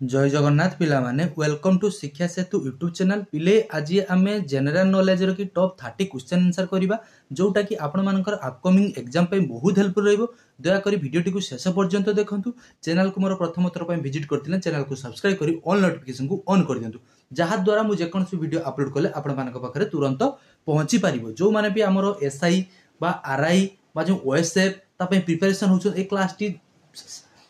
जय जगन्नाथ पिला माने वेलकम टू शिक्षा सेतु यूट्यूब चैनल पिले आज आम जनरल नॉलेज रो की टॉप 30 क्वेश्चन आंसर करबा जोटा कि आपण मानकर अपकमिंग एग्जाम पे बहुत हेल्पफुल रहइबो। दया करी वीडियो को शेष पर्यंत देखंतु। चैनल को मोर प्रथम थर पे विजिट करथिले चैनल को सब्सक्राइब करी ऑल नोटिफिकेशन को ऑन कर दियंतु जहा द्वारा मु जे कोनसी वीडियो अपलोड कले आपण मानक पाखरे तुरंत पहुंची पारिबो। जो माने भी हमरो एसआई बा आरआई बा जो ओएसएफ ता पे प्रिपरेशन होछ ए क्लास टी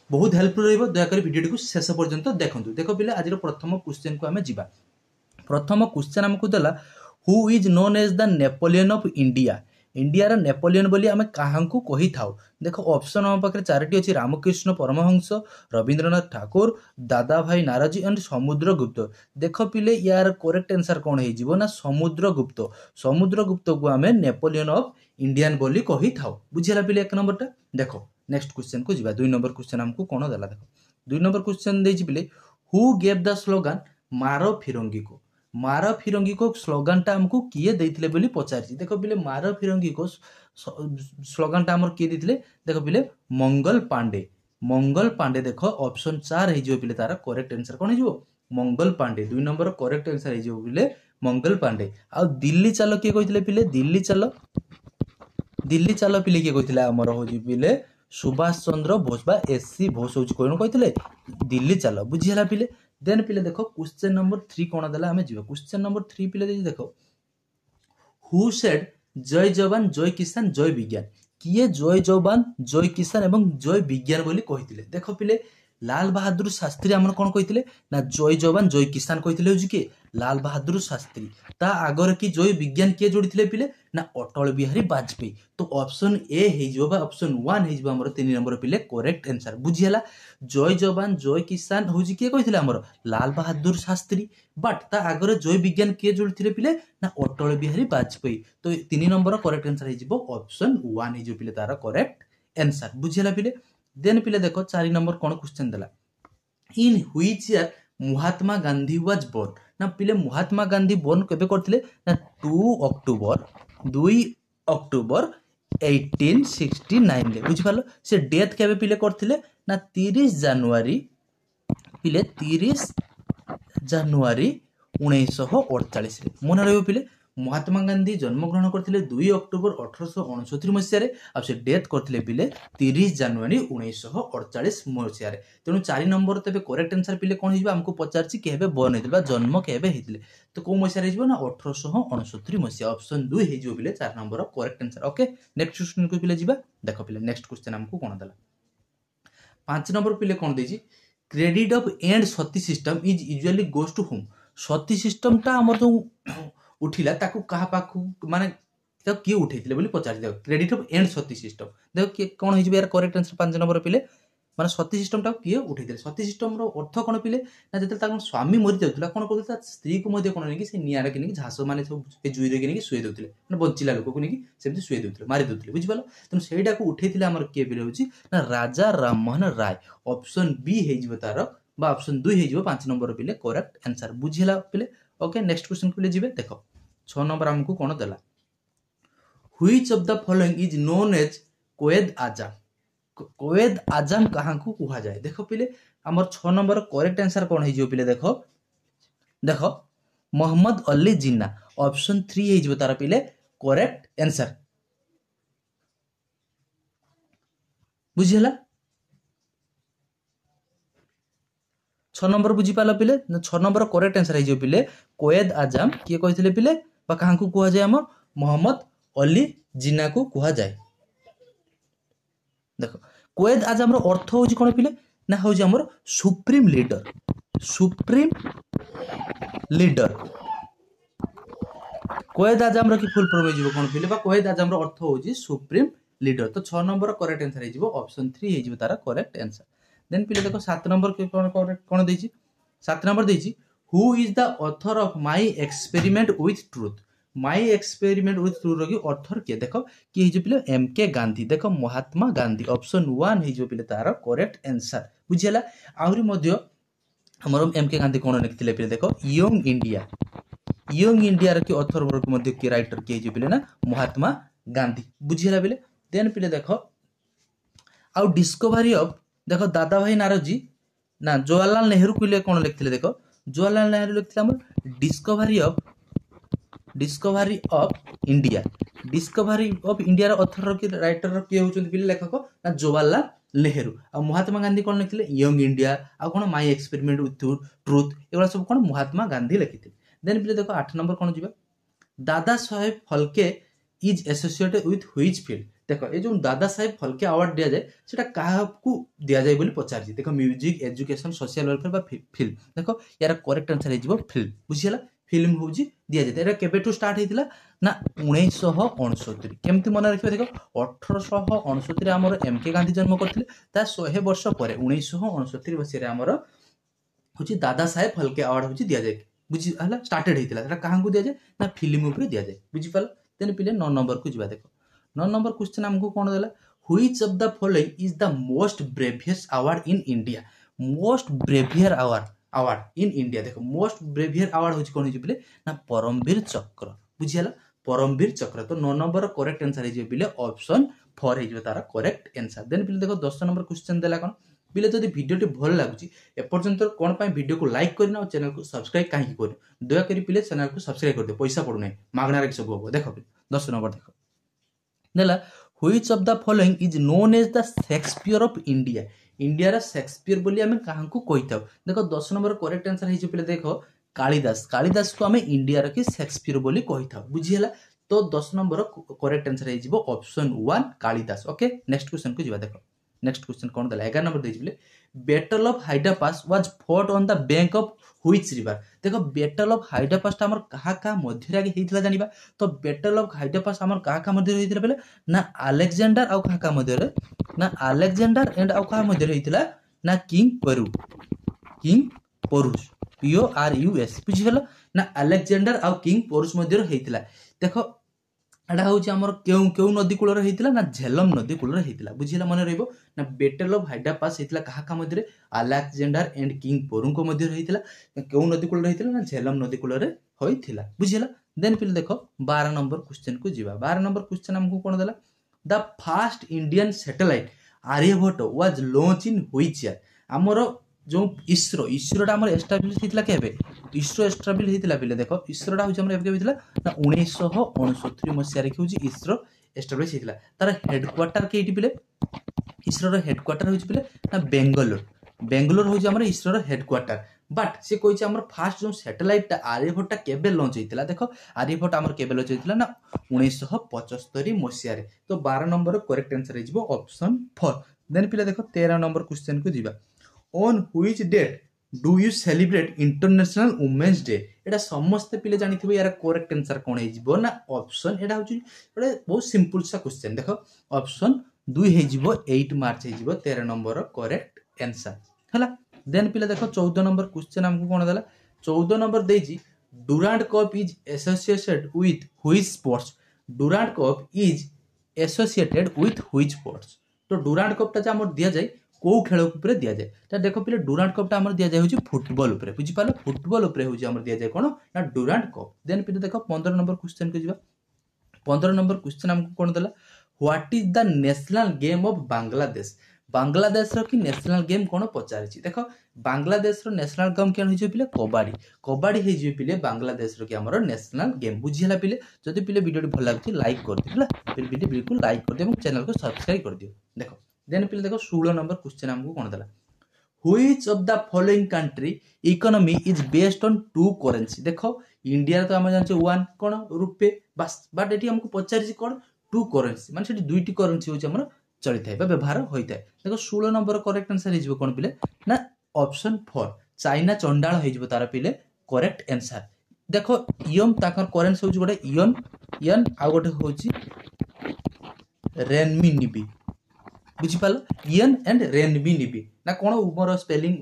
बहुत हेल्पफुल रहिबो। दयाकर वीडियो को शेष पर्यंत देखंतु। देखो पिले आज प्रथम क्वेश्चन को आमे जिबा। प्रथम क्वेश्चन हमको देला who is known as the Napoleon of India. India रा नेपोलियन बोली आमे काहांकु कहि थाउ। देखो ऑप्शन हम पाखरे चारटी अछि रामकृष्ण परमहंस, रविंद्रनाथ ठाकुर, दादा भाई नाराजी एंड समुद्रगुप्त। देखो पिले यार करेक्ट आंसर कोन हे जिवो ना समुद्रगुप्त। समुद्रगुप्त को आमे नेपोलियन ऑफ इंडियन बोली कहि थाउ। बुझिला पिले एक नंबर टा। देखो नेक्स्ट क्वेश्चन को जिबा। 2 नंबर क्वेश्चन हमको कोन देला देखो। 2 नंबर क्वेश्चन देछि पिले हु गेव द स्लोगन मारो फिरंगी को। मारो फिरंगी को स्लोगन टा हमको किए देथिले बोली पचारछि। देखो पिले मारो फिरंगी को स्लोगन टा हमर किए देथिले देखो पिले मंगल पांडे। मंगल पांडे देखो ऑप्शन 4 हे जिवो पिले तारा करेक्ट आंसर कोन हे जिवो Mangal Pandey. 2 number correct answer हे जिवो पिले मंगल पांडे। आ दिल्ली चलो किए कहिथिले पिले दिल्ली चलो। दिल्ली चलो पिले किए कहिथिले हमर होजी पिले सुभाष चंद्र बोस बा एससी बोस होची कोन कहिथिले दिल्ली चलो। बुझिला पिले। देन पिले देखो क्वेश्चन नंबर 3 कोन देला हमें जीव। क्वेश्चन नंबर 3 पिले देखो हु सेड जय जवान जय किसान जय विज्ञान। किए जय जवान जय किसान एवं जय विज्ञान बोली कहिथिले। देखो पिले लाल बहादुर शास्त्री हमर कोन कहिथिले ना जय जवान जय किसान कहिथिले होजी के लाल बहादुर शास्त्री। ता आगर की जय विज्ञान के जोड़िथिले पिले ना अटल बिहारी वाजपेयी। तो ऑप्शन ए हे जो बा ऑप्शन 1 हे जो हमर 3 नंबर पिले करेक्ट आंसर। बुझियला जय जवान जय किसान होजी के कहिथिले हमर लाल बहादुर शास्त्री बट ता आगर जय विज्ञान के जोड़िथिले पिले ना अटल बिहारी वाजपेयी। तो 3 नंबर करेक्ट आंसर हे जिवो ऑप्शन 1 हे जो पिले तारा करेक्ट आंसर। बुझियला पिले। देन पिले देखो 4 नंबर कोन क्वेश्चन देला in which year Mahatma Gandhi was born. ना पिले महात्मा गांधी बोर्न केबे करथिले ना 2 अक्टोबर 1869 ले। बुझि पालो से डेथ केबे पिले करथिले ना 30 जनवरी पिले 30 जनवरी 1948 रे। मन रहयो पिले महात्मा गांधी जन्म ग्रहण करथिले 2 अक्टोबर 1869 मसिया रे आ से डेथ करथिले पिले 30 जनवरी 1948 मसिया रे। तेनु 4 नंबर तबे करेक्ट आंसर पिले कोन हिजबा हमको पचारछि केबे बन हेतबा जन्म केबे हेतिले। तो को मसिया रे हिजबो ना 1869 मसिया ऑप्शन 2 हे जो पिले 4 number correct answer. Okay next question को पिले जिबा। देखो पिले नेक्स्ट क्वेश्चन हमको कोन देला 5 नंबर पिले कोन देछि credit of and sati system is usually goes to whom. Sati system ता हमर जो उठिला ताकू कहा पाखु माने तो किए उठैतिले बोली पचार। देखो credit of and sati system देखो कि कोन हिजबे यार करेक्ट आंसर 5 नंबर पिले माने सती सिस्टम ता किए उठैतिले। सती सिस्टम रो अर्थ कोन पिले ना जते ता स्वामी मरि जाउतला कोन करथला स्त्री को मध्ये कोन नेकी से नियारा कि नेकी झासो माने सब ए जुइरे कि नेकी सुई देउतले माने बंचिला लोक को नेकी सेमति सुई देउतले मारि देउतले। बुझि पालो तन सेइडा को उठैतिले हमर के पिले होची ना राजा राममोहन राय। ऑप्शन बी हे जिवो तार बा ऑप्शन 2 हे जिवो 5 नंबर पिले करेक्ट आंसर। बुझिला पिले। ओके नेक्स्ट क्वेश्चन पिले जिवे। देखो 6 नंबर हमको कोन देला which of the following is known as Quaid Azam. Quaid Azam कहां को कहा जाए। देखो पिले हमर 6 नंबर करेक्ट आंसर कोन हे जो पिले देखो देखो मोहम्मद अली जिन्ना। ऑप्शन 3 हे जो तारा पिले करेक्ट आंसर। बुझिला 6 नंबर बुझी पालो पिले 6 नंबर करेक्ट आंसर हे जो पिले कोएद आजम किए कहिथिले पिले बा कहां को कहा जाय हमर मोहम्मद अली जिन्ना को कहा जाए। देखो कोएद आजम रो अर्थ होजी कोन पिले ना होजी हमर सुप्रीम लीडर। सुप्रीम लीडर कोएद आजम रो की फुल फॉर्म हे जिवो कोन पिले बा कोएद आजम रो अर्थ होजी सुप्रीम लीडर। तो 6 नंबर करेक्ट आंसर हे जिवो ऑप्शन 3 हे जिवो तारा करेक्ट आंसर। देन पिले देखो 7 नंबर के कोन देछि 7 नंबर देछि who is the author of my experiment with truth. My experiment with truth रो की ऑथर के देखो कि हे जो पिले एम के गांधी। देखो महात्मा गांधी ऑप्शन 1 हे जो पिले तारा करेक्ट आंसर। बुझियला आउरी मध्ये हमर एम के गांधी कोन लिखथिले पिले देखो यंग इंडिया। यंग इंडिया रो की ऑथर रो मध्ये की राइटर के जो पिले ना महात्मा गांधी। बुझियला पिले। देन पिले देखो आउ डिस्कवरी ऑफ देखो दादा भाई नारोजी ना जवाहरलाल नेहरू पिले कौन लिखते देख जवाहरलाल नेहरू लिखते discovery of India discovery of India author writer किए होती लेखक ना जवाहरलाल नेहरू आ महात्मा गांधी कौन लिखते यंग इंडिया आ कौन माय एक्सपेरिमेंट विथ ट्रुथ एगुड़ा सब कौन महात्मा गांधी लिखिते देन पिले देख 8 नंबर कौन जी Dada Saheb Phalke is associated with which field देख ये जो दादा साहेब फलके अवार्ड दिया जाए सेटा काहाकू दिया जाए बोली पचार देख म्यूजिक एजुकेशन सोशल वेलफेयर बा फिल्म देख यार करेक्ट आंसर है फिल्म बुझीला फिल्म हूँ दि जाए केबेठू स्टार्ट होता ना 1969 केमती मन रखिए देख 1869 आमर एमके गांधी जन्म करते 100 वर्ष पर 1969 मसीह आमर हूँ दादा साहेब फलके अवार्ड हूँ दि जाए बुझी स्टार्टेड होता क्या दि जाए ना फिल्म उपर दि जाए बुझीपार देन पिले 9 नंबर को जा देख 9 नंबर क्वेश्चन आमको कौन देला which of the following is the most bravest award in India most braver award in India देख मोस्ट ब्रेवियर अवार्ड हूँ कौन हो ना परमवीर चक्र बुझीगला परमवीर चक्र तो 9 नंबर करेक्ट आंसर हो ऑप्शन 4 हो तार करेक्ट आंसर देन पिले देख 10 नंबर क्वेश्चन देला कौन पिले जब भिडियोटी भल लगुच एपर्यंत कौन भिडियो को लाइक करना और चैनल को सब्सक्राइब कहीं कर दयाकोरी पिले चैनल को सब्सक्राइब कर दे पैसा पड़ूना मागणार सब हम देख 10 नंबर देख देला which of the following is known as the Shakespeare of India India Shakespeare बोली आम क्या कही था देख 10 नंबर करेक्ट आंसर है पिले देख कालिदास कालिदास को आम इंडिया की शेक्सपियर बोली कही था बुझीगला तो 10 नंबर करेक्ट आंसर हो option 1 Kalidas okay next question को जा देख नेक्स्ट क्वेश्चन कौन देला 11 नंबर देइले battle of Hydaspes was fought on the bank of which river देखो बैटल ऑफ हाइडा पास हमर कहा मध्य आगे हेतिला जानिबा तो बैटल ऑफ हाइडा पास हमर कहा मध्य हेतिला बेले ना अलेक्जेंडर आउ कहा मध्य रे ना अलेक्जेंडर एंड आउ कहा मध्य हेतिला ना किंग पोरुस PORUS बुझिगला ना अलेक्जेंडर आउ किंग पोरुस मध्य हेतिला देखो एटा हूँ आमर क्यों क्यों नदी कूल होता ना झेलम नदी कूल होता बुझीला मन रही ना बैटल ऑफ हाइडा पास होता क्या मध्य अलेक्जेंडर एंड किंग पोरुंको मध्य होता क्यों नदी कूल होता ना झेलम नदी कूल होता बुझीला देन पिले देख 12 नंबर क्वेश्चन को जीवा 12 नंबर क्वेश्चन हमको कौन देला the first Indian satellite Aryabhata was launch in which year आमर जो इसरो इसरोटा आम एस्टाब्लीश होता केबे इसरो एस्टाब्लीश होता पिले देख इसरोटा हूँ होता ना 1969 मसीह हूँ इसरो एस्टाब्लीश होता तार हेडक्वार्टर कई पिले इसरोर हेडक्वार्टर हूँ पिले ना बेंगलोर हूँ आम इसरोर हेडक्वार्टर बट सी कही आम फास्ट जो सैटेलाइट आर्यभट्टा केबे लॉन्च होता देख आर्यभट्ट आम केबे लॉन्च होता ना 1975 मसीह तो 12 नंबर करेक्ट आंसर हो ऑप्शन 4 देन पिले देख 13 नंबर क्वेश्चन को जीवा on which date do you celebrate international women's day एटा समस्त पिले जानी थिबो यार करेक्ट आंसर कोन हे जिवो ना ऑप्शन एटा होची एटा बहुत सिंपल सा क्वेश्चन देखो ऑप्शन 2 हे जिवो 8 मार्च हे जिवो 13 नंबर करेक्ट आंसर हला देन पिले देखो 14 नंबर क्वेश्चन हमको कोन देला 14 नंबर देजी Durand cup is associated with which sports Durand cup is associated with which sports तो डुरांट कप ता हमर दिया जाय कौ खेल उपर दि जाए तो देख पे डुरांट कपटा आम दि जाए फुटबॉल उपर बुझीपार फुटबॉल उपर हूँ आम दि जाए कौन ना डुरांट कप देन पे देख 15 नंबर क्वेश्चन को जा 15 नंबर क्वेश्चन हमको कौन देला what is the national game of Bangladesh Bangladesh की नेशनल गेम कौन पचारि देख बांग्लादेश नेशनल गेम क्या हो पिले कबाड़ी कबाड़ी हो पिले बांग्लादेश की आम नेशनल गेम बुझीला पिले जदि पिले वीडियो भल लगे लाइक कर दियो वीडियो बिल्कुल लाइक कर दियो चैनल को सब्सक्राइब कर दियो देखो देन पिले देखो 16 नंबर क्वेश्चन हमको कौन देला which of the following country economy is based on two currency देखो इंडिया तो हम जानछे वन कोन रुपे बस बट एटी हमको पचारि कोन टू करेंसी माने सेठी दुईटी करेंसी होची हमर चली थाए बा व्यवहार होई थाए देखो 16 नंबर करेक्ट आंसर हिजबो कोन पिले ना ऑप्शन 4 चाइना चंडाल हिजबो तारा पिले करेक्ट आंसर देखो इयम ताकर करेंसी होची गोटे यन आ गोटे होची रेनमिनिबी बुझीपाल यन एंड रेनमिनिबी ना कौन उमर स्पेलिंग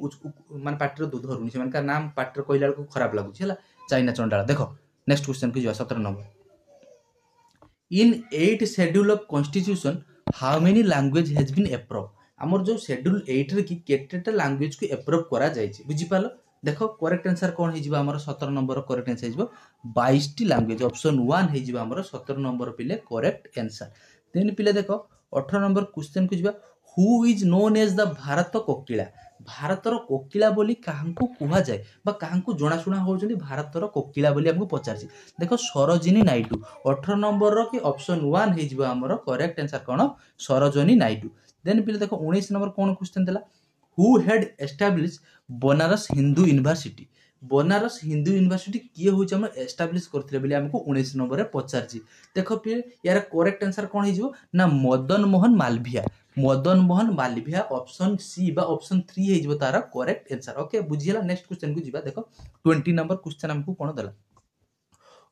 मान पाटर दूध धरुनी से नाम पाटर कहला बेलू खराब लगुच है चाइना चंडाल देखो नेक्स्ट क्वेश्चन को जा 17 number in 8 schedule of constitution how many language has been approve आमर जो शेड्यूल 8 रे की केटेटा लैंग्वेज को अप्रूव करा जायछि बुझीपाल देखो करेक्ट आंसर कौन हो आमर 17 नंबर करेक्ट आंसर हो 22 टी लैंग्वेज ऑप्शन 1 हो आमर 17 नंबर पिले करेक्ट आंसर देन पिले देखो 18 नंबर क्वेश्चन को जीवा who is known as the Bharat Kokila भारतर कोकिला बोली काहांकु कुहा जाए बा काहांकु जणाशुना होउछन्ती भारतर कोकिला बोली हमको पचारछि। देखो सरोजिनी नायडू 18 नंबर रो कि ऑप्शन 1 हे जिवो हमरो करेक्ट आंसर कोन सरोजिनी नायडू। देन पिले देखो 19 नंबर कोन क्वेश्चन देला who head establish Banaras Hindu university. Banaras Hindu university किए होछ हम एस्टैब्लिश करथिले बोली हमको 19 नंबर रे पचारछि। देखो पिले यार करेक्ट आंसर कोन हे जिवो ना मदन मोहन मालवीय। मदन मोहन मालवीय ऑप्शन सी बा ऑप्शन 3 हे जिवो तारा करेक्ट आंसर। ओके बुझियला नेक्स्ट क्वेश्चन को जिबा। देखो 20 नंबर क्वेश्चन हमको कोन देला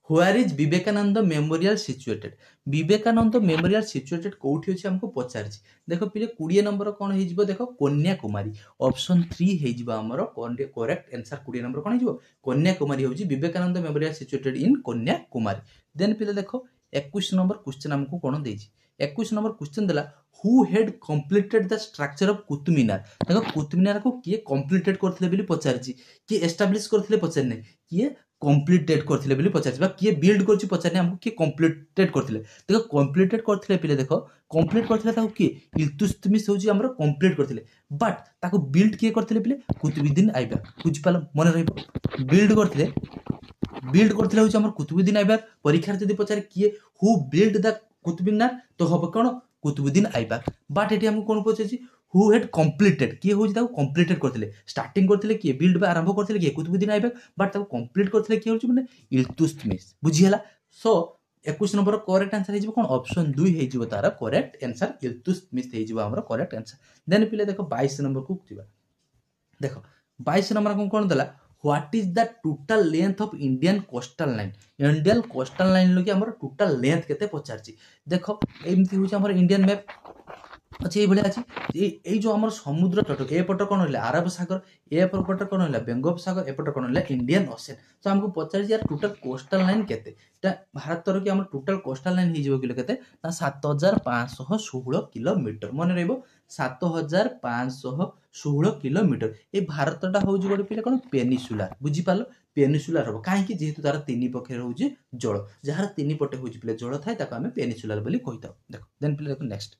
Where is Vivekananda memorial situated. Vivekananda memorial situated कोठी अछि हमको पचारछि। देखो पिले 20 नंबर कोन हे जिवो देखो कन्याकुमारी ऑप्शन 3 हे जिवो हमरो करेक्ट आंसर 20 नंबर कोन हे जिवो कन्याकुमारी होछि Vivekananda memorial situated in Kanyakumari. Then पिले देखो 21 नंबर क्वेश्चन हमको कोन देछि 21 नंबर क्वेश्चन देला who had completed the structure of Qutub Minar. देखो कुतुब मीनार को किए कंप्लीटेड करथिले बिली पचारछि कि एस्टैब्लिश करथिले पचारने किए कंप्लीटेड करथिले बिली पचारछि बा किए बिल्ड करछि पचारने हमको किए कंप्लीटेड करथिले। देखो कंप्लीटेड करथिले पिले देखो कंप्लीट करथिले ताको किए इल्तुतमिश होछि हमरो कंप्लीट करथिले बट ताको बिल्ड किए करथिले पिले कुतुबुद्दीन ऐबक। बुझि पालो मन रहइबो बिल्ड करथिले होछि हमर कुतुबुद्दीन ऐबक। परीक्षा रे जदि पचारे किए who build the Qutub Minar तो हबो कोन कुतुबुद्दीन ऐबक। बट एटी हमको कोन पचारछि हु हेड कंप्लीटेड किए होछि ताको कंप्लीटेड करथिले स्टार्टिंग करथिले किए बिल्ड बा आरंभ करथिले किए कुतुबुद्दीन ऐबक बट ताको कंप्लीट करथिले किए होछि माने इल्तुतमिश। बुझियला सो 21 नंबर करेक्ट आंसर हे जिवो कोन ऑप्शन 2 हे जिवो तारा करेक्ट आंसर इल्तुतमिश हे जिवो हमरो करेक्ट आंसर। देन पिले देखो 22 नंबर को जिबा। देखो 22 नंबर को कोन देला what is the total length of Indian coastal line. Indian coastal line लोकी हमर टोटल लेंथ केते पचारछि। देखो एमती होछि हमर इंडियन मैप अच्छे ये अच्छी ये जो आम समुद्र तट एपट कौन है आरब सागर एपट कौन है बेंगोल सागर एपट कौन है इंडियन ओशन। तो हमको पचार यार टोटल कोस्टल लाइन केते भारतर की टोटल कोस्टल लाइन हो केते 7516 किलोमीटर मन रही 7516 किलोमीटर। ये भारतटा हूँ गोटे पिले कौन पेनिसुलार बुझीपाल पेनिसुलार हम कहीं जेहेतु तार तीन पक्षे रोचे जल जार तीन पटे हूँ पिले जल थाए आम पेनिसुलार बोली कही था। देखो देन पिले देखो next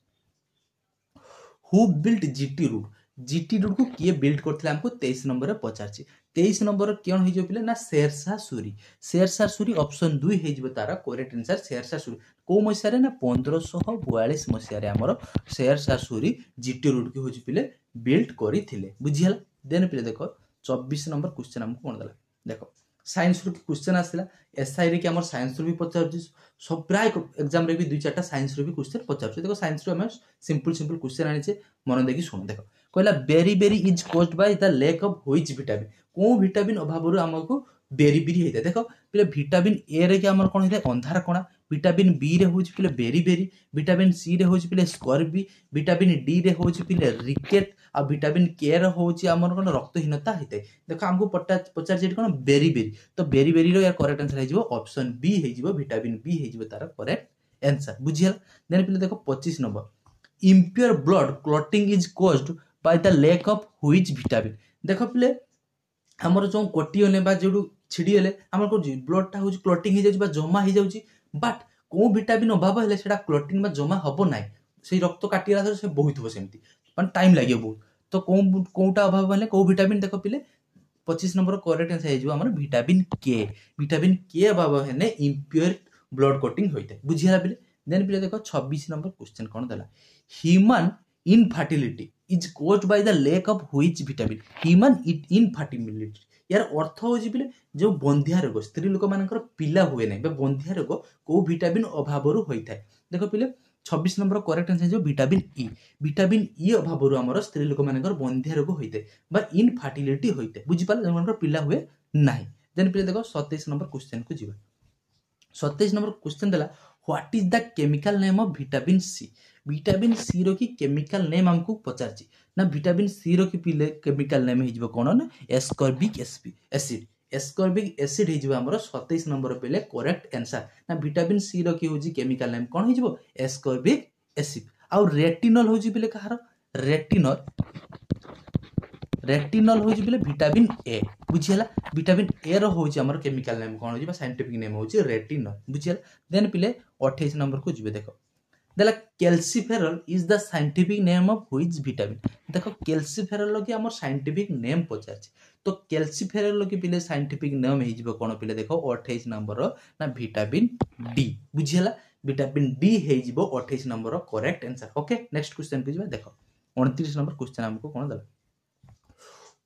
who built GT road. GT road को किए बिल्ड करथिले हमको 23 नंबर रे पचारछि। 23 नंबर केन हे जो पिले ना शेरशाह सूरी। शेरशाह सूरी ऑप्शन 2 हे जिवो तारा करेक्ट आंसर शेरशाह सूरी को मसिया रे ना 1542 मसिया रे हमर शेरशाह सूरी जीटी रोड के होछि पिले बिल्ड करिथिले बुझियला। देन पिले देखो 24 नंबर क्वेश्चन हमको कोन दला। देखो साइंस रो क्वेश्चन आसला एसआई रे कि हमर साइंस रो भी पचारछि सब प्राय एग्जाम रे भी 2-4टा साइंस रो भी क्वेश्चन पचारछि। देखो साइंस रो हम सिंपल क्वेश्चन आनिछे मन देखि सुन। देखो कहला beriberi is caused by the lack of which vitamin को विटामिन अभाव रो हमको बेरी बेरी हेते। देखो पिले विटामिन ए रे कि हमर कोन हेते अंधार कोणा विटामिन बी रे होछि पिले बेरी बेरी विटामिन सी रे होछि पिले स्कॉर्बी विटामिन डी रे होछि पिले रिकेट आ विटामिन के रे होछि हमर कोन रक्तहीनता हेते। देखो हमको पचार जेट कोन बेरी बेरी तो बेरी बेरी रो यार करेक्ट आंसर हे जिवो ऑप्शन बी हे जिवो विटामिन बी हे जिवो तारा करेक्ट आंसर बुझियला। देन पिले देखो 25 number impure blood clotting is caused by the lack of which vitamin. देखो पिले हमर जो कोटी होले बा जेडू छिड़ी हेले हमर को ब्लड टा होछि क्लॉटिंग हे जाउछि बा जमा हे जाउछि बट को विटामिन अभाव हेले सेटा क्लॉटिंग बा जमा हबो नै से रक्त काटिला से बहुत हो सेमती पण टाइम लागियो बहुत तो कोटा अभाव हेले को विटामिन देखो पिले 25 नंबर करेक्ट आंसर हे जो हमर विटामिन के अभाव हेले इम्प्योर ब्लड क्लॉटिंग होइते बुझिया पिले। देन पिले देखो 26 नंबर क्वेश्चन कोन देला human infertility is caused by the lack of which vitamin. Human infertility यार अर्थ हो पिले जो बंधिया रोग स्त्री लोक मानकर पिला हुए नै बे बंधिया रोग को विटामिन अभाव रु होई थाए। देखो पिले 26 नंबर करेक्ट आंसर जो विटामिन ई अभाव रु हमर स्त्री लोक मानकर बंधिया रोग होई थाए बा इनफर्टिलिटी होई थाए बुझि पाल जो मानकर पिला हुए नाही। देन पिले देखो 27 नंबर क्वेश्चन को जीवा। 27 नंबर क्वेश्चन देला what is the chemical name of vitamin C. Vitamin C रो की केमिकल नेम हमको पचारछि ना विटामिन सी रो की पिले केमिकल नेम हे जिवो कोन ना एस्कॉर्बिक एसिड एस्कॉर्बिक एसिड हे जिवो हमरो 27 नंबर पिले करेक्ट आंसर ना विटामिन सी रो की होजी केमिकल नेम कोन हे जिवो एस्कॉर्बिक एसिड। आ रेटिनॉल होजी पिले कहार रेटिनॉल होजी पिले विटामिन ए बुझियला विटामिन ए रो होजी हमर केमिकल नेम कोन होजी बा साइंटिफिक नेम होजी रेटिनॉल बुझियला। देन पिले 28 नंबर को जिवे। देखो देला calciferol is the scientific name of which vitamin. देखो कैल्सिफेरॉल की हमर साइंटिफिक नेम पचार तो कैल्सिफेरॉल की पिले साइंटिफिक नेम हे जिवो कोन पिले देखो 28 नंबर ना विटामिन डी बुझियला विटामिन डी हे जिवो 28 number correct answer. Okay next question पे जिबा देखो 29 नंबर क्वेश्चन हमको कोन दला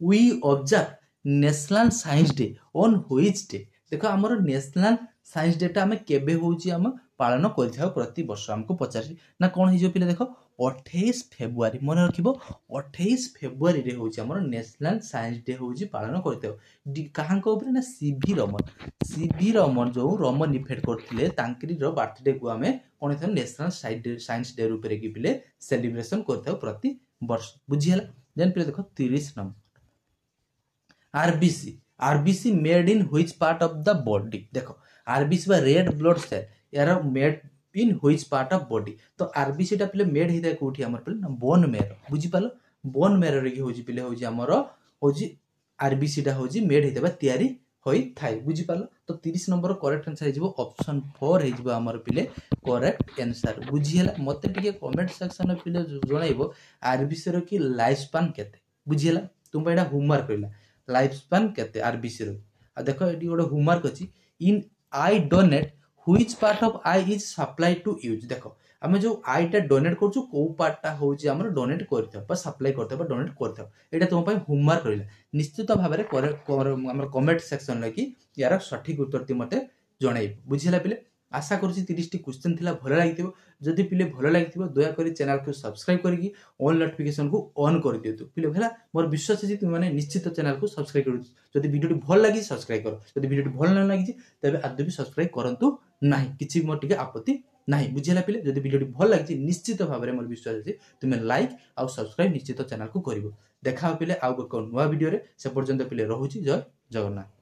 we observe national science day on which day. देखो हमर नेशनल साइंस डे टा हमें केबे होउची हम पालन करथाउ प्रति वर्ष हमको पचार ना कोन हे जो पिले देखो 28 फेब्रुआरी मन रखिबो 28 फेब्रुआरी रे होउची हमर नेशनल साइंस डे होउची पालन करथाउ कहां को ऊपर ना सीवी रमन जो रमन इफेक्ट करथिले तांकरी रो बर्थडे को हमें कोन थे नेशनल साइंस डे ऊपर की पिले सेलिब्रेशन करथाउ प्रति वर्ष बुझियला। देन पिले देखो 30 number RBC made in which part of the body. देखो आरबीसी बा रेड ब्लड सेल यार made in which part of body तो आरबीसी टा पले मेड हिता कोठी हमर पले ना बोन मेरो बुझी पालो बोन मेरो रे होजी पले होजी हमर होजी आरबीसी टा होजी मेड हिता बा तयारी होई थाई बुझी पालो तो 30 नंबर करेक्ट आंसर हिजबो ऑप्शन 4 हिजबो हमर पले करेक्ट आंसर बुझियला। मते टिके कमेंट सेक्शन में पले जणाइबो आरबीसी रो की लाइफ स्पैन केते बुझियला तुम एटा होमवर्क कइला लाइफ स्पैन केते आरबीसी रो आ देखो एटी गोटे होमवर्क अछि in eye donate which part of eye is supply to use. देखो आमे जो आई टा डोनेट करछु को पार्ट टा होउची हमर डोनेट करथौ बा सप्लाई करथौ बा डोनेट करथौ एटा तुम पय होमवर्क रहला निश्चित भाबरे हमर कमेंट सेक्शन लकी यार सठिक उत्तर ती मते जणाई बुझिला पिले। आशा करूची 30 टी क्वेश्चन थिला भलो लागिथिबो जदि पिले भलो लागिथिबो दया करी चैनल को सब्सक्राइब करिकि ऑल नोटिफिकेशन को ऑन कर दियतु पिले भेला मोर विश्वास अछि तुम माने निश्चित चैनल को सब्सक्राइब करू जदि वीडियो भल लागि सब्सक्राइब करो जदि वीडियो भल न लागि तबे आदि भी सब्सक्राइब करंतु नाही किछि मोर टिके आपत्ति नाही बुझिला पिले जदि वीडियो भल लागि निश्चित भाबरे मोर विश्वास अछि तुमे लाइक आ सब्सक्राइब निश्चित चैनल को करिवो देखा पिले आ को नवा वीडियो रे से पर्यंत पिले रहूची जय जगन्नाथ।